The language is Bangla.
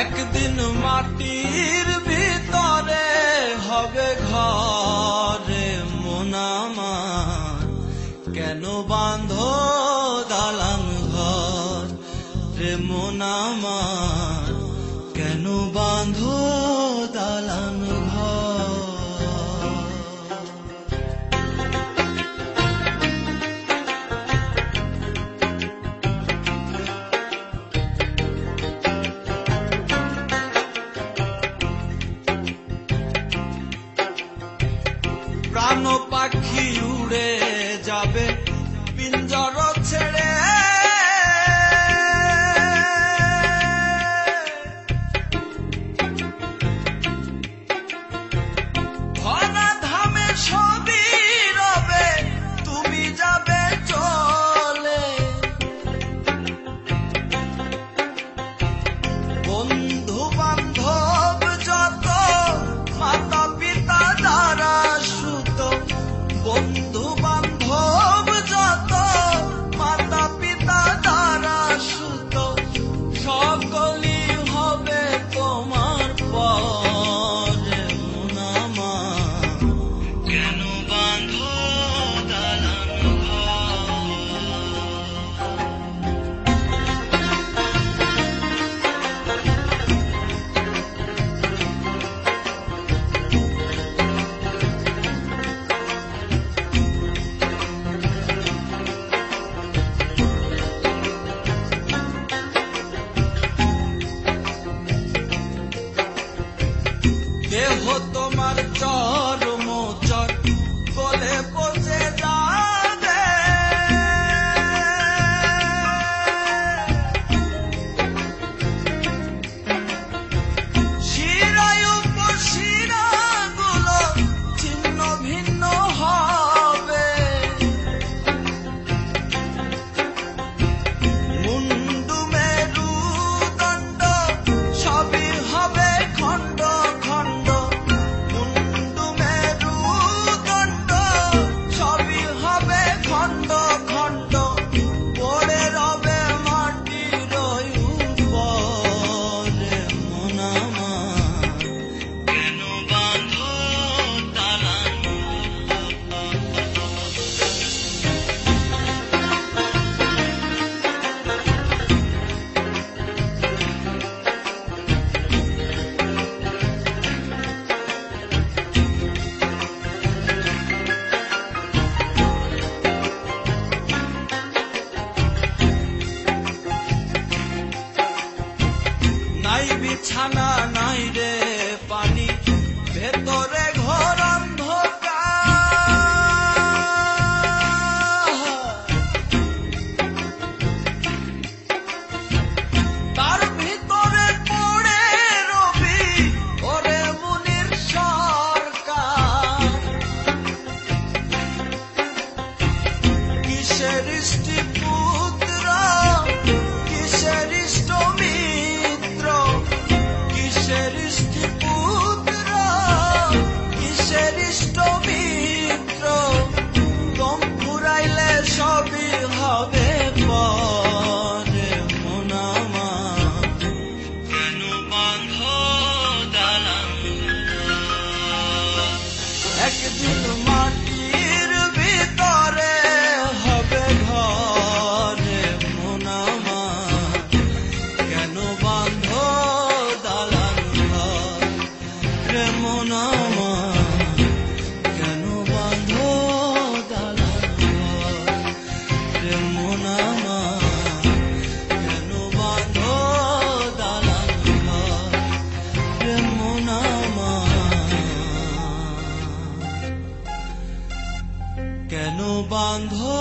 একদিন মাটির ভিতরে হবে ঘরে মন আমার, কেন বাঁধো দালান ঘর রে মন আমার, কেন বাঁধো দালান ঘর। প্রাণ পাখি উড়ে যাবে পিঞ্জর ছেড়ে, ধরাধামে সবই রবে তুমি যাবে চলে। বন্ধু বান্ধব যত মাতা পিতা যারা সুত, বন্ধু বান্ধব যত মাতা পিতা যারা সুত, সকলই হবে তোমার পরে মন আমার, কেন বাঁধো দালান ঘর। দেহ তোমার চরম চর গলে পচে যাবে, শিরায় উপশিরাগুলো ছিন্ন ভিন্ন হবে, মুন্ডু মেরুদণ্ড সবই হবে খণ্ড খণ্ড, মুন্ডু মেরুদণ্ড সবই হবে খণ্ড খণ্ড, পড়ে রবে মাটির উপরে মন আমার, কেন বাঁধো দালান ঘর। নাই বিছানা নাই রে পানি, ভেতরে ঘর অন্ধকার, তার ভিতরে পড়ে রবি ওরে মুনির সরকার। কিসের পুত্র কিসের ইষ্ট মিত্র, কিসের পুত্র কিসের ইষ্ট মিত্র, দম ফুরাইলে সবই হবে পরে মন আমার, কেন বাঁধো দালান ঘর। একদিন মাটির ভিতরে হবে ঘরে মন আমার, কেন বাঁধো দালান ঘর রে মন আমার, কেন বাঁধো দালান ঘর রে মন আমার, কেন বাঁধো দালান ঘর রে মন আমার, কেন বাঁধো